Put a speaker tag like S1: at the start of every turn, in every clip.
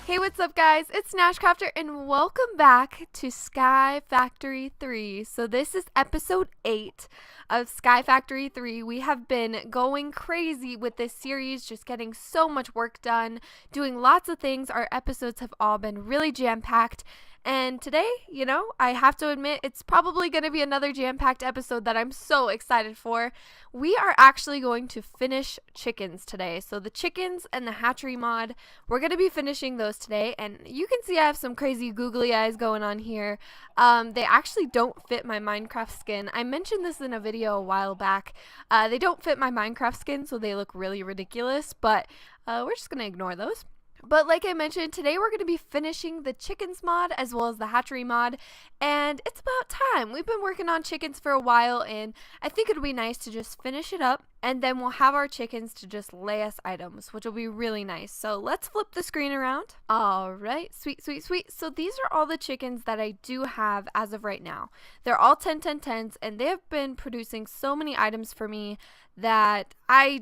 S1: Hey, what's up guys? It's NashCrafter and welcome back to Sky Factory 3. So this is episode 8 of Sky Factory 3. We have been going crazy with this series, just getting so much work done, doing lots of things. Our episodes have all been really jam-packed. And today, I have to admit, it's probably going to be another jam-packed episode that I'm so excited for. We are actually going to finish chickens today. So the chickens and the hatchery mod, we're going to be finishing those today. And you can see I have some crazy googly eyes going on here. They actually don't fit my Minecraft skin. I mentioned this in a video a while back. They don't fit my Minecraft skin, so they look really ridiculous. But we're just going to ignore those. But like I mentioned, today we're going to be finishing the chickens mod as well as the hatchery mod, and it's about time. We've been working on chickens for a while, and I think it would be nice to just finish it up, and then we'll have our chickens to just lay us items, which will be really nice. So let's flip the screen around. Alright, sweet. So these are all the chickens that I do have as of right now. They're all 10-10-10s, and they have been producing so many items for me that I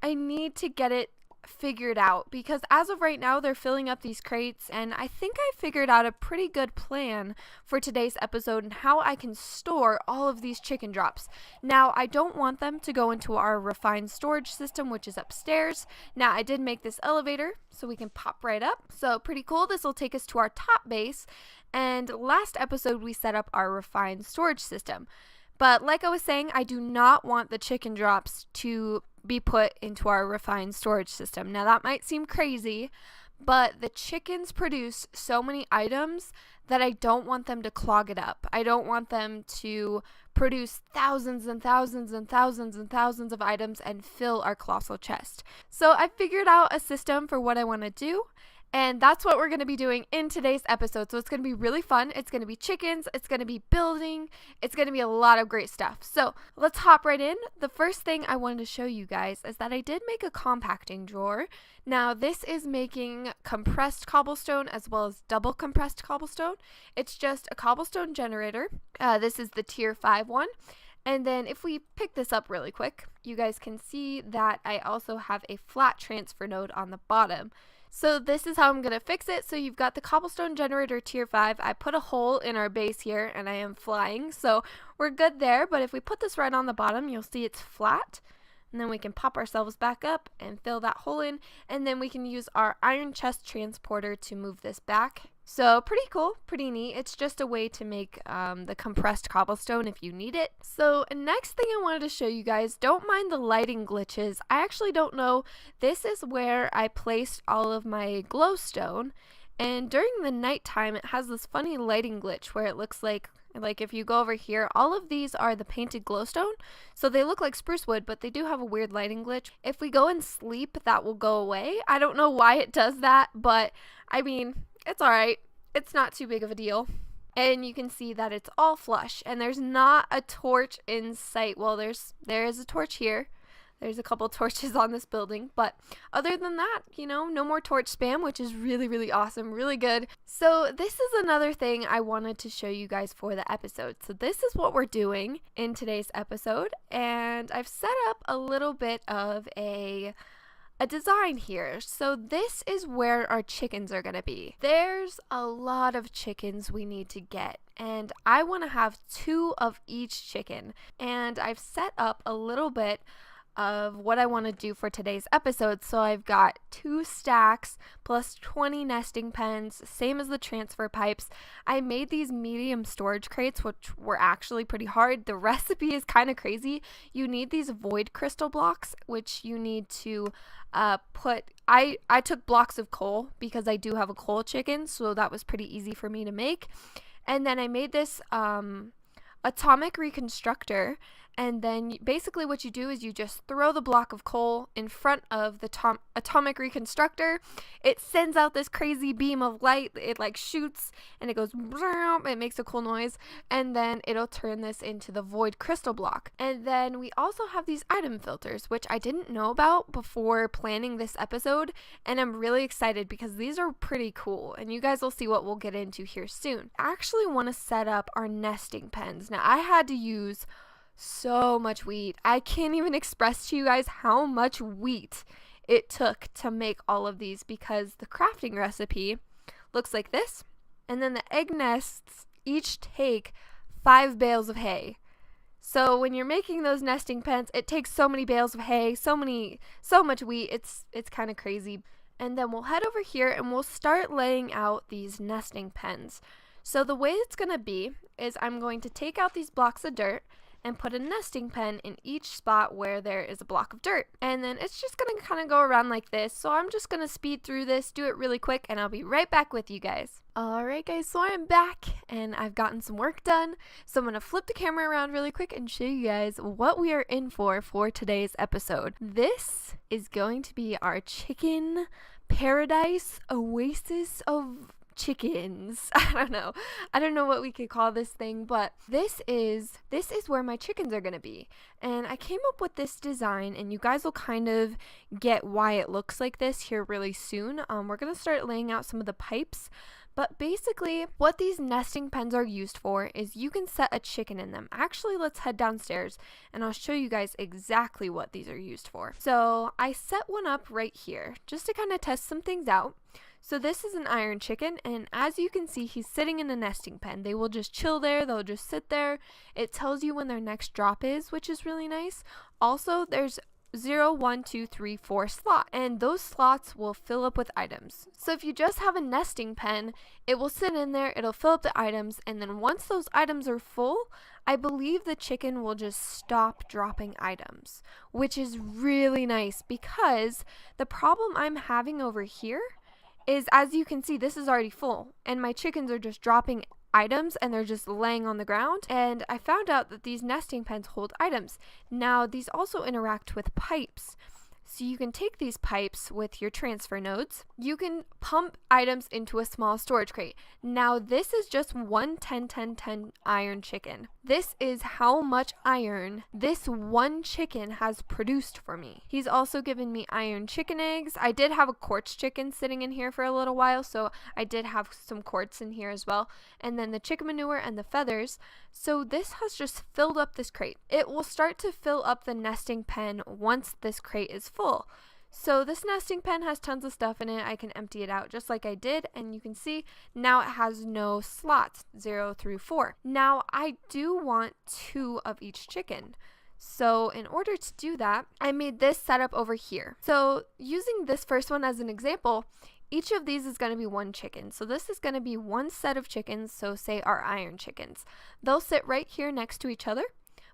S1: need to get it figured out, because as of right now they're filling up these crates, and I think I figured out a pretty good plan for today's episode and how I can store all of these chicken drops. Now, I don't want them to go into our refined storage system, which is upstairs. Now, I did make this elevator so we can pop right up, so pretty cool. This will take us to our top base, and last episode we set up our refined storage system. But like I was saying, I do not want the chicken drops to be put into our refined storage system. Now that might seem crazy, but the chickens produce so many items that I don't want them to clog it up. I don't want them to produce thousands and thousands and thousands and thousands of items and fill our colossal chest. So I figured out a system for what I want to do. And that's what we're going to be doing in today's episode. So it's going to be really fun. It's going to be chickens. It's going to be building. It's going to be a lot of great stuff. So let's hop right in. The first thing I wanted to show you guys is that I did make a compacting drawer. Now this is making compressed cobblestone as well as double compressed cobblestone. It's just a cobblestone generator. This is the tier 5 one. And then if we pick this up really quick, you guys can see that I also have a flat transfer node on the bottom. So this is how I'm going to fix it. So you've got the cobblestone generator tier 5. I put a hole in our base here and I am flying. So we're good there. But if we put this right on the bottom, you'll see it's flat. And then we can pop ourselves back up and fill that hole in. And then we can use our iron chest transporter to move this back. So pretty cool, pretty neat. It's just a way to make the compressed cobblestone if you need it. So next thing I wanted to show you guys, don't mind the lighting glitches. I actually don't know. This is where I placed all of my glowstone. And during the nighttime, it has this funny lighting glitch where it looks like if you go over here, all of these are the painted glowstone. So they look like spruce wood, but they do have a weird lighting glitch. If we go and sleep, that will go away. I don't know why it does that, but I mean, it's alright. It's not too big of a deal. And you can see that it's all flush, and there's not a torch in sight. Well, there is a torch here. There's a couple torches on this building, but other than that, no more torch spam, which is really, really awesome, really good. So this is another thing I wanted to show you guys for the episode. So this is what we're doing in today's episode, and I've set up a little bit of a design here. So this is where our chickens are going to be. There's a lot of chickens we need to get, and I want to have 2 of each chicken, and I've set up a little bit of what I want to do for today's episode. So I've got 2 stacks plus 20 nesting pens, same as the transfer pipes. I made these medium storage crates, which were actually pretty hard. The recipe is kind of crazy. You need these void crystal blocks, which you need to I took blocks of coal because I do have a coal chicken, so that was pretty easy for me to make. And then I made this atomic reconstructor, and then basically what you do is you just throw the block of coal in front of the atomic reconstructor. It sends out this crazy beam of light. It like shoots and it goes, it makes a cool noise, and then it'll turn this into the void crystal block. And then we also have these item filters, which I didn't know about before planning this episode, and I'm really excited because these are pretty cool, and you guys will see what we'll get into here soon. I actually want to set up our nesting pens. Now I had to use so much wheat. I can't even express to you guys how much wheat it took to make all of these, because the crafting recipe looks like this. And then the egg nests each take 5 bales of hay. So when you're making those nesting pens, it takes so many bales of hay, so much wheat. It's kind of crazy. And then we'll head over here and we'll start laying out these nesting pens. So the way it's going to be is I'm going to take out these blocks of dirt and put a nesting pen in each spot where there is a block of dirt. And then it's just going to kind of go around like this. So I'm just going to speed through this, do it really quick, and I'll be right back with you guys. Alright guys, so I'm back and I've gotten some work done. So I'm going to flip the camera around really quick and show you guys what we are in for today's episode. This is going to be our chicken paradise oasis of chickens. I don't know what we could call this thing, but this is where my chickens are gonna be. And I came up with this design, and you guys will kind of get why it looks like this here really soon. We're gonna start laying out some of the pipes. But basically, what these nesting pens are used for is you can set a chicken in them. Actually, let's head downstairs and I'll show you guys exactly what these are used for. So I set one up right here just to kind of test some things out. So this is an iron chicken, and as you can see, he's sitting in a nesting pen. They will just chill there. They'll just sit there. It tells you when their next drop is, which is really nice. Also, there's 0, 1, 2, 3, 4 slot, and those slots will fill up with items. So if you just have a nesting pen, it will sit in there, it'll fill up the items, and then once those items are full, I believe the chicken will just stop dropping items, which is really nice, because the problem I'm having over here is, as you can see, this is already full and my chickens are just dropping items and they're just laying on the ground. And I found out that these nesting pens hold items. Now these also interact with pipes. So you can take these pipes with your transfer nodes. You can pump items into a small storage crate. Now this is just one 10-10-10 iron chicken. This is how much iron this one chicken has produced for me. He's also given me iron chicken eggs. I did have a quartz chicken sitting in here for a little while, so I did have some quartz in here as well. And then the chicken manure and the feathers. So this has just filled up this crate. It will start to fill up the nesting pen once this crate is full. So this nesting pen has tons of stuff in it. I can empty it out just like I did, and you can see now it has no slots, 0 through 4. Now I do want 2 of each chicken. So in order to do that, I made this setup over here. So using this first one as an example, each of these is going to be one chicken. So this is going to be one set of chickens, so say our iron chickens. They'll sit right here next to each other.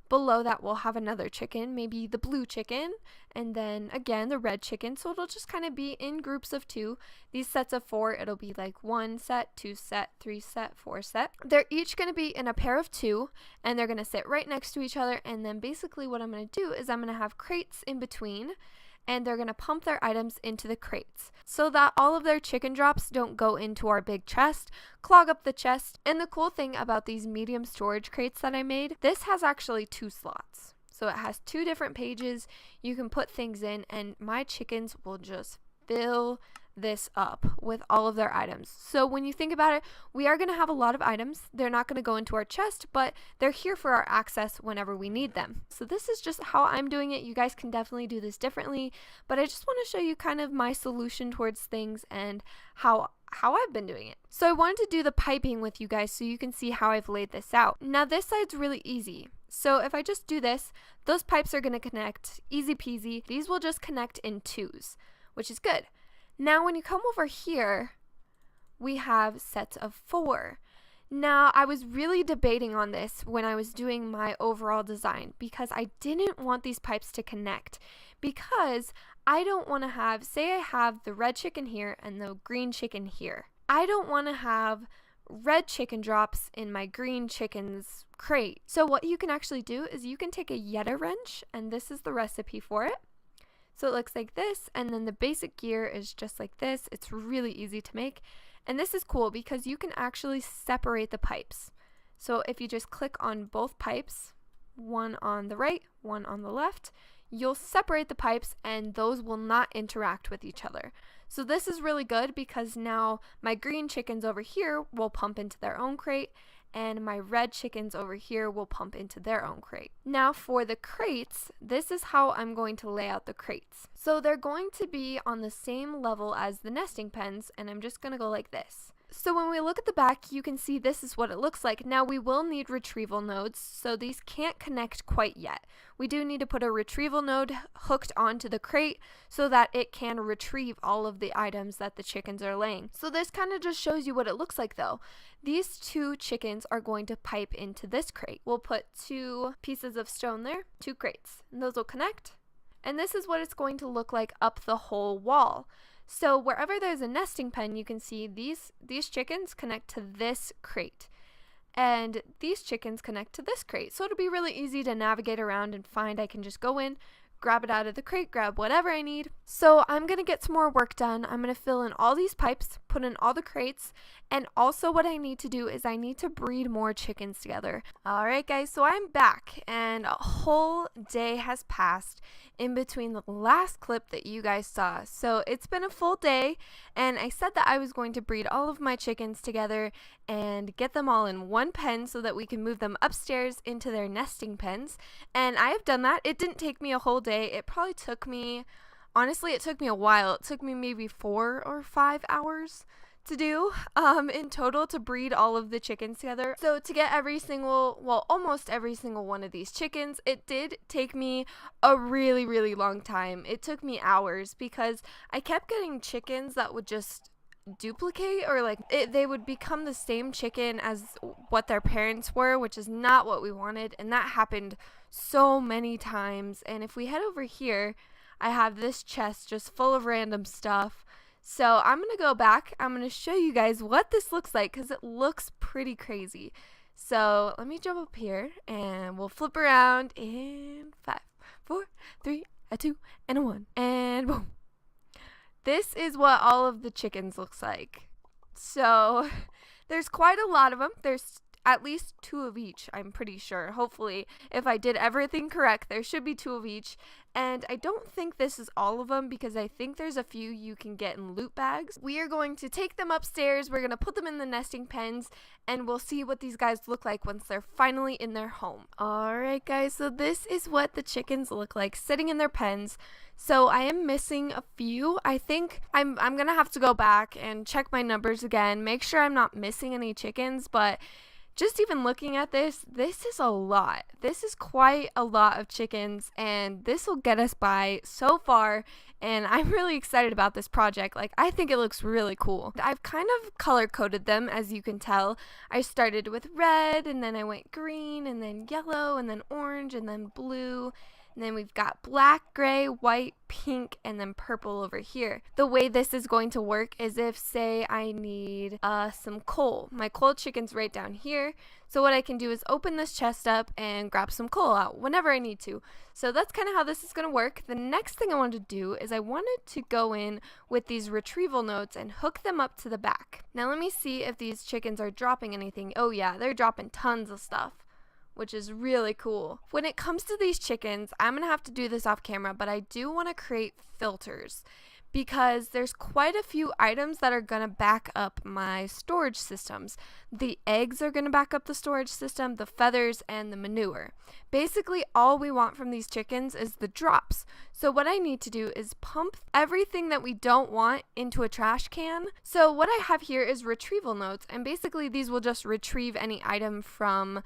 S1: Below that we'll have another chicken, maybe the blue chicken, and then again the red chicken. So it'll just kind of be in groups of 2. These sets of 4, it'll be like 1 set, 2 set, 3 set, 4 set. They're each going to be in a pair of 2, and they're going to sit right next to each other. And then basically what I'm going to do is I'm going to have crates in between, and they're going to pump their items into the crates so that all of their chicken drops don't go into our big chest, clog up the chest. And the cool thing about these medium storage crates that I made, this has actually 2 slots. So it has 2 different pages you can put things in, and my chickens will just fill this up with all of their items. So when you think about it, we are going to have a lot of items. They're not going to go into our chest, but they're here for our access whenever we need them. So this is just how I'm doing it. You guys can definitely do this differently, but I just want to show you kind of my solution towards things and how I've been doing it. So I wanted to do the piping with you guys so you can see how I've laid this out. Now this side's really easy. So if I just do this, those pipes are going to connect easy peasy. These will just connect in 2s, which is good. Now when you come over here, we have sets of 4. Now I was really debating on this when I was doing my overall design, because I didn't want these pipes to connect, because I don't want to have, say I have the red chicken here and the green chicken here. I don't want to have red chicken drops in my green chicken's crate. So what you can actually do is you can take a Yeta wrench, and this is the recipe for it. So it looks like this, and then the basic gear is just like this. It's really easy to make. And this is cool because you can actually separate the pipes. So if you just click on both pipes, one on the right, one on the left, you'll separate the pipes and those will not interact with each other. So this is really good because now my green chickens over here will pump into their own crate, and my red chickens over here will pump into their own crate. Now for the crates, this is how I'm going to lay out the crates. So they're going to be on the same level as the nesting pens, and I'm just going to go like this. So when we look at the back, you can see this is what it looks like. Now we will need retrieval nodes, so these can't connect quite yet. We do need to put a retrieval node hooked onto the crate so that it can retrieve all of the items that the chickens are laying. So this kind of just shows you what it looks like though. These two chickens are going to pipe into this crate. We'll put 2 pieces of stone there, 2 crates, and those will connect. And this is what it's going to look like up the whole wall. So wherever there's a nesting pen, you can see these chickens connect to this crate. And these chickens connect to this crate. So it'll be really easy to navigate around and find. I can just go in, grab it out of the crate, grab whatever I need. So I'm going to get some more work done. I'm going to fill in all these pipes, put in all the crates, and also what I need to do is I need to breed more chickens together. Alright guys, so I'm back and a whole day has passed in between the last clip that you guys saw. So it's been a full day, and I said that I was going to breed all of my chickens together and get them all in one pen so that we can move them upstairs into their nesting pens. And I have done that. It didn't take me a whole day. It probably took me, honestly, it took me a while. It took me maybe 4 or 5 hours to do in total to breed all of the chickens together. So to get every single, well, almost every single one of these chickens, it did take me a really long time. It took me hours because I kept getting chickens that would just duplicate, or like they would become the same chicken as what their parents were, which is not what we wanted, and that happened so many times. And if we head over here, I have this chest just full of random stuff. So I'm going to go back. I'm going to show you guys what this looks like because it looks pretty crazy. So let me jump up here and we'll flip around in 5, 4, 3, a 2, and a 1. And boom. This is what all of the chickens looks like. So there's quite a lot of them. There's at least 2 of each, I'm pretty sure. Hopefully, if I did everything correct, there should be 2 of each. And I don't think this is all of them because I think there's a few you can get in loot bags. We are going to take them upstairs, we're going to put them in the nesting pens, and we'll see what these guys look like once they're finally in their home. Alright guys, so this is what the chickens look like sitting in their pens. So I am missing a few. I think I'm going to have to go back and check my numbers again, make sure I'm not missing any chickens, but just even looking at this is a lot. This is quite a lot of chickens, and this will get us by so far, and I'm really excited about this project. Like, I think it looks really cool. I've kind of color coded them, as you can tell. I started with red, and then I went green, and then yellow, and then orange, and then blue. And then we've got black, gray, white, pink, and then purple over here. The way this is going to work is if, say, I need some coal. My coal chicken's right down here. So what I can do is open this chest up and grab some coal out whenever I need to. So that's kind of how this is going to work. The next thing I wanted to do is I wanted to go in with these retrieval nodes and hook them up to the back. Now let me see if these chickens are dropping anything. Oh yeah, they're dropping tons of stuff, which is really cool. When it comes to these chickens, I'm going to have to do this off camera, but I do want to create filters because there's quite a few items that are going to back up my storage systems. The eggs are going to back up the storage system, the feathers, and the manure. Basically, all we want from these chickens is the drops. So what I need to do is pump everything that we don't want into a trash can. So what I have here is retrieval nodes, and basically these will just retrieve any item from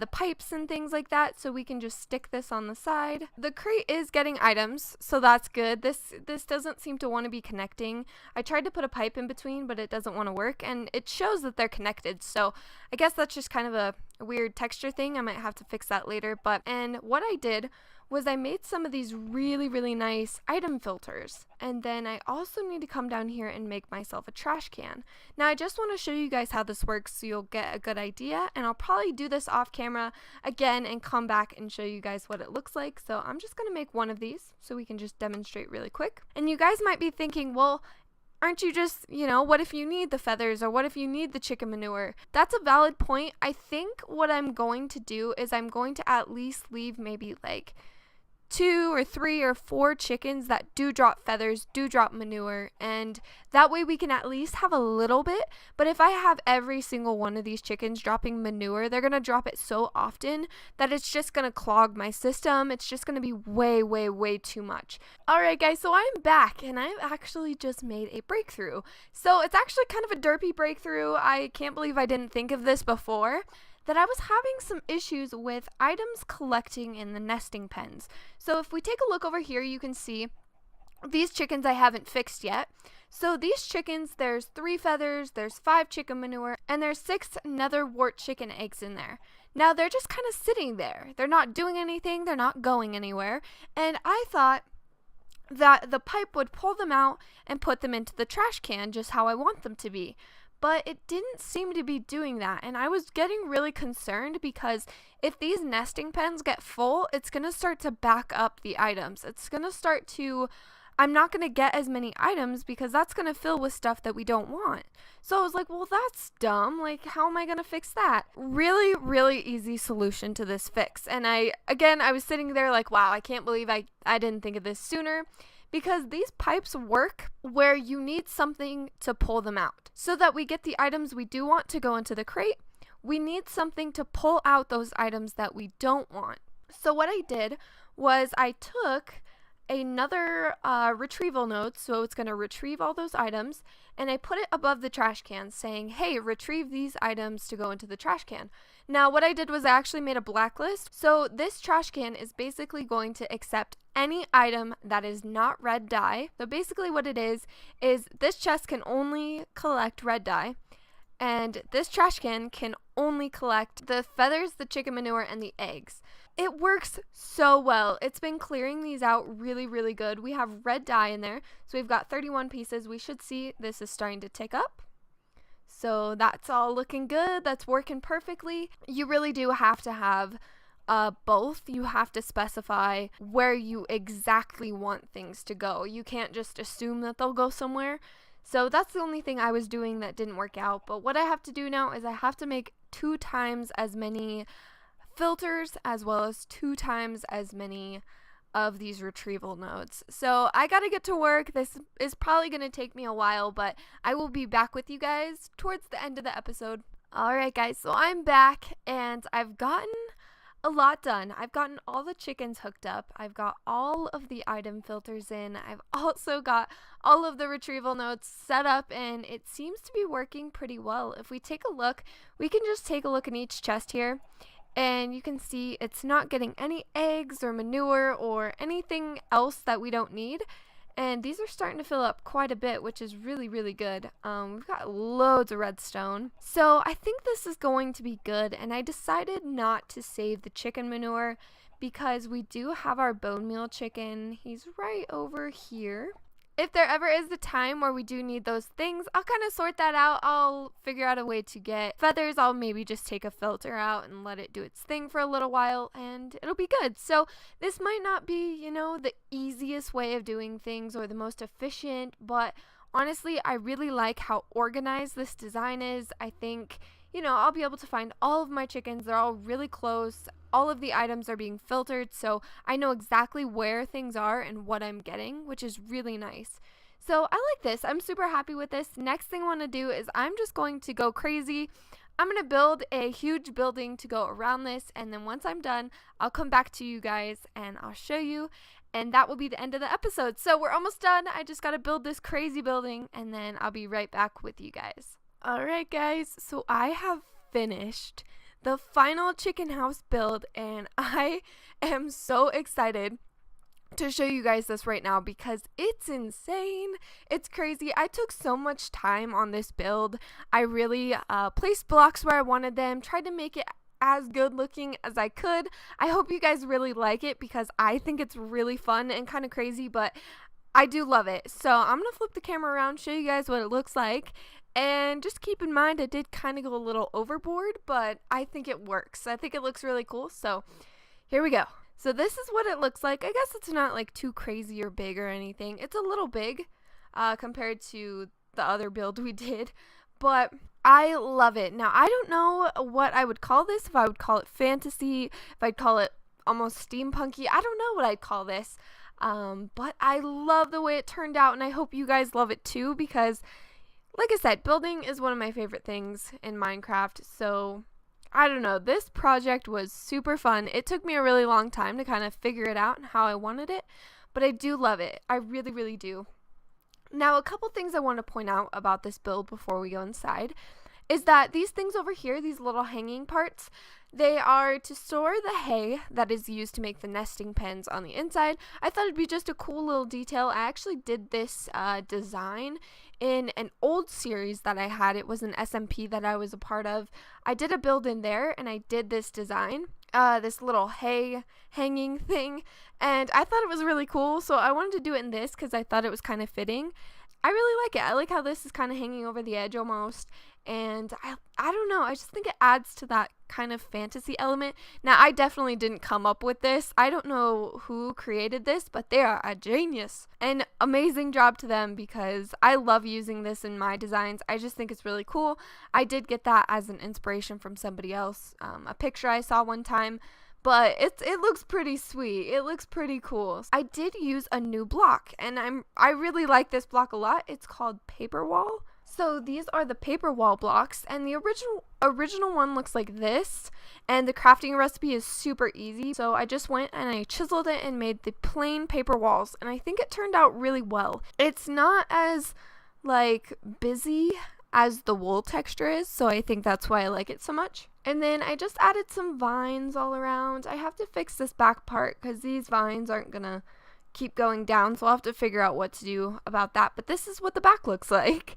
S1: the pipes and things like that, so we can just stick this on the side. The crate is getting items, so that's good. This doesn't seem to want to be connecting. I tried to put a pipe in between, but it doesn't want to work, and it shows that they're connected, so I guess that's just kind of a weird texture thing. I might have to fix that later. And what I did was I made some of these really nice item filters, and then I also need to come down here and make myself a trash can. Now I just want to show you guys how this works so you'll get a good idea, and I'll probably do this off camera again and come back and show you guys what it looks like. So I'm just going to make one of these so we can just demonstrate really quick. And you guys might be thinking, well, aren't you just, what if you need the feathers, or what if you need the chicken manure? That's a valid point. I think what I'm going to do is I'm going to at least leave maybe like 2 or 3 or 4 chickens that do drop feathers, do drop manure, and that way we can at least have a little bit. But if I have every single one of these chickens dropping manure, they're going to drop it so often that it's just going to clog my system. It's just going to be way, way, way too much. Alright guys, so I'm back and I've actually just made a breakthrough. So it's actually kind of a derpy breakthrough. I can't believe I didn't think of this before. That I was having some issues with items collecting in the nesting pens. So if we take a look over here, you can see these chickens I haven't fixed yet. So these chickens, there's 3 feathers, there's 5 chicken manure, and there's 6 nether wart chicken eggs in there. Now they're just kind of sitting there. They're not doing anything, they're not going anywhere. And I thought that the pipe would pull them out and put them into the trash can just how I want them to be. But it didn't seem to be doing that, and I was getting really concerned because if these nesting pens get full, it's going to start to back up the items. It's going to start to, I'm not going to get as many items because that's going to fill with stuff that we don't want. So I was like, well, that's dumb. Like, how am I going to fix that? Really, really easy solution to this fix. And I was sitting there like, wow, I can't believe I didn't think of this sooner. Because these pipes work where you need something to pull them out. So that we get the items we do want to go into the crate, we need something to pull out those items that we don't want. So what I did was I took another retrieval node, so it's going to retrieve all those items, and I put it above the trash can saying, hey, retrieve these items to go into the trash can. Now what I did was I actually made a blacklist, so this trash can is basically going to accept any item that is not red dye. So basically what it is this chest can only collect red dye, and this trash can only collect the feathers, the chicken manure, and the eggs. It works so well. It's been clearing these out really, really good. We have red dye in there, so we've got 31 pieces. We should see this is starting to tick up. So that's all looking good. That's working perfectly. You really do have to have both. You have to specify where you exactly want things to go. You can't just assume that they'll go somewhere. So that's the only thing I was doing that didn't work out. But what I have to do now is I have to make 2 times as many filters as well as 2 times as many of these retrieval nodes. So I gotta get to work. This is probably gonna take me a while, but I will be back with you guys towards the end of the episode. Alright guys, so I'm back and I've gotten a lot done. I've gotten all the chickens hooked up. I've got all of the item filters in. I've also got all of the retrieval nodes set up, and it seems to be working pretty well. If we take a look, we can just take a look in each chest here, and you can see it's not getting any eggs or manure or anything else that we don't need. And these are starting to fill up quite a bit, which is really, really good. We've got loads of redstone. So I think this is going to be good. And I decided not to save the chicken manure because we do have our bone meal chicken. He's right over here. If there ever is the time where we do need those things, I'll kind of sort that out. I'll figure out a way to get feathers. I'll maybe just take a filter out and let it do its thing for a little while, and it'll be good. So this might not be, you know, the easiest way of doing things or the most efficient, but honestly, I really like how organized this design is. I think, you know, I'll be able to find all of my chickens. They're all really close. All of the items are being filtered, so I know exactly where things are and what I'm getting, which is really nice. So I like this. I'm super happy with this. Next thing I want to do is I'm just going to go crazy. I'm going to build a huge building to go around this, and then once I'm done, I'll come back to you guys and I'll show you, and that will be the end of the episode. So we're almost done. I just got to build this crazy building, and then I'll be right back with you guys. Alright guys, so I have finished the final chicken house build, and I am so excited to show you guys this right now because it's insane. It's crazy. I took so much time on this build. I really placed blocks where I wanted them, tried to make it as good looking as I could. I hope you guys really like it because I think it's really fun and kind of crazy, but I do love it. So I'm gonna flip the camera around, show you guys what it looks like. And just keep in mind, I did kind of go a little overboard, but I think it works. I think it looks really cool. So here we go. So this is what it looks like. I guess it's not like too crazy or big or anything. It's a little big compared to the other build we did, but I love it. Now, I don't know what I would call this, if I would call it fantasy, if I'd call it almost steampunky. I don't know what I'd call this. But I love the way it turned out, and I hope you guys love it too, because like I said, building is one of my favorite things in Minecraft. So I don't know, this project was super fun. It took me a really long time to kind of figure it out and how I wanted it, but I do love it. I really, really do. Now, a couple things I want to point out about this build before we go inside is that these things over here, these little hanging parts, they are to store the hay that is used to make the nesting pens on the inside. I thought it'd be just a cool little detail. I actually did this design in an old series that I had. It was an SMP that I was a part of. I did a build in there and I did this design, this little hay hanging thing, and I thought it was really cool, so I wanted to do it in this because I thought it was kind of fitting. I really like it. I like how this is kind of hanging over the edge almost, and I don't know, I just think it adds to that kind of fantasy element. Now, I definitely didn't come up with this. I don't know who created this, but they are a genius. An amazing job to them, because I love using this in my designs. I just think it's really cool. I did get that as an inspiration from somebody else, a picture I saw one time. But it looks pretty sweet. It looks pretty cool. I did use a new block, and I really like this block a lot. It's called Paper Wall. So these are the paper wall blocks, and the original one looks like this, and the crafting recipe is super easy. So I just went and I chiseled it and made the plain paper walls, and I think it turned out really well. It's not as like busy as the wool texture is, so I think that's why I like it so much. And then I just added some vines all around. I have to fix this back part because these vines aren't gonna keep going down, so I'll have to figure out what to do about that. But this is what the back looks like,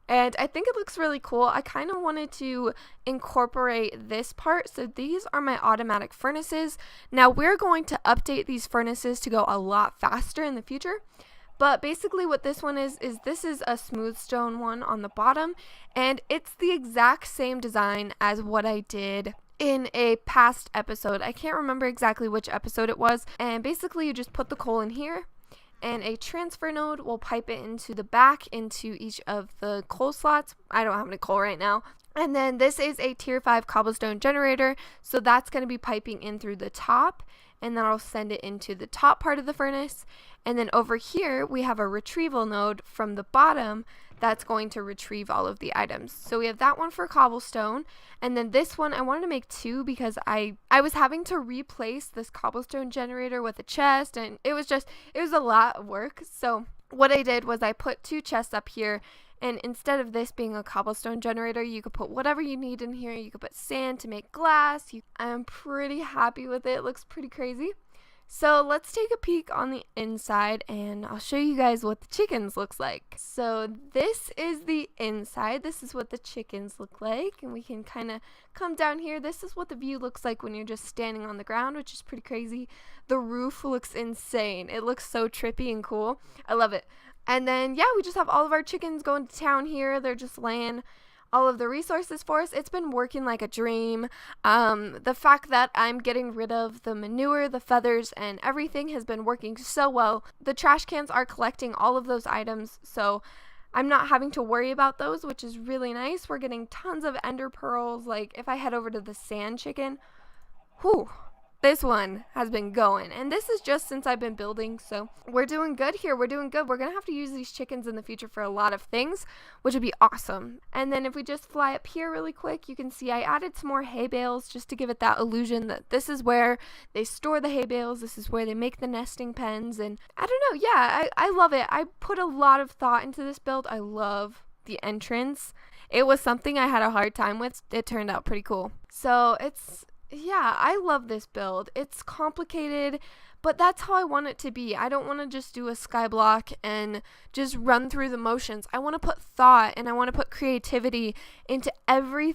S1: and I think it looks really cool. I kind of wanted to incorporate this part. So these are my automatic furnaces. Now we're going to update these furnaces to go a lot faster in the future. But basically what this one is this is a smooth stone one on the bottom, and it's the exact same design as what I did in a past episode. I can't remember exactly which episode it was, and basically you just put the coal in here, and a transfer node will pipe it into the back into each of the coal slots. I don't have any coal right now. And then this is a tier 5 cobblestone generator, so that's going to be piping in through the top, and then I'll send it into the top part of the furnace. And then over here we have a retrieval node from the bottom that's going to retrieve all of the items. So we have that one for cobblestone, and then this one I wanted to make two because I was having to replace this cobblestone generator with a chest, and it was a lot of work. So what I did was I put two chests up here, and instead of this being a cobblestone generator, you could put whatever you need in here. You could put sand to make glass. I'm pretty happy with it. It looks pretty crazy. So let's take a peek on the inside, and I'll show you guys what the chickens looks like. So this is the inside. This is what the chickens look like, and we can kind of come down here. This is what the view looks like when you're just standing on the ground, which is pretty crazy. The roof looks insane. It looks so trippy and cool. I love it. And then, yeah, we just have all of our chickens going to town here. They're just laying all of the resources for us. It's been working like a dream. The fact that I'm getting rid of the manure, the feathers, and everything has been working so well. The trash cans are collecting all of those items, so I'm not having to worry about those, which is really nice. We're getting tons of ender pearls. Like, if I head over to the sand chicken, whew, this one has been going, and this is just since I've been building, so we're doing good here. We're doing good. We're gonna have to use these chickens in the future for a lot of things, which would be awesome. And then if we just fly up here really quick, you can see I added some more hay bales just to give it that illusion that this is where they store the hay bales, this is where they make the nesting pens. And I don't know, yeah, I love it. I put a lot of thought into this build. I love the entrance. It was something I had a hard time with. It turned out pretty cool. So yeah, I love this build. It's complicated, but that's how I want it to be. I don't want to just do a sky block and just run through the motions. I want to put thought and I want to put creativity into every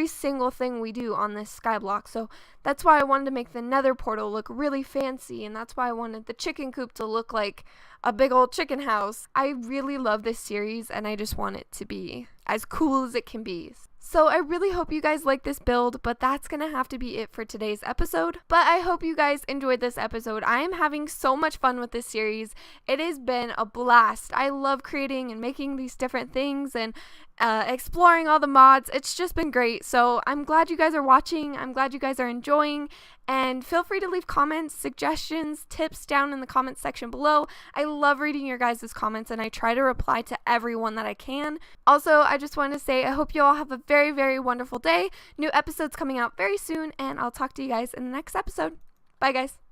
S1: single thing we do on this sky block. So that's why I wanted to make the nether portal look really fancy, and that's why I wanted the chicken coop to look like a big old chicken house. I really love this series, and I just want it to be as cool as it can be. So I really hope you guys like this build, but that's gonna have to be it for today's episode. But I hope you guys enjoyed this episode. I am having so much fun with this series. It has been a blast. I love creating and making these different things, and exploring all the mods. It's just been great. So I'm glad you guys are watching. I'm glad you guys are enjoying. And feel free to leave comments, suggestions, tips down in the comments section below. I love reading your guys' comments, and I try to reply to everyone that I can. Also, I just want to say I hope you all have a very, very wonderful day. New episodes coming out very soon, and I'll talk to you guys in the next episode. Bye, guys.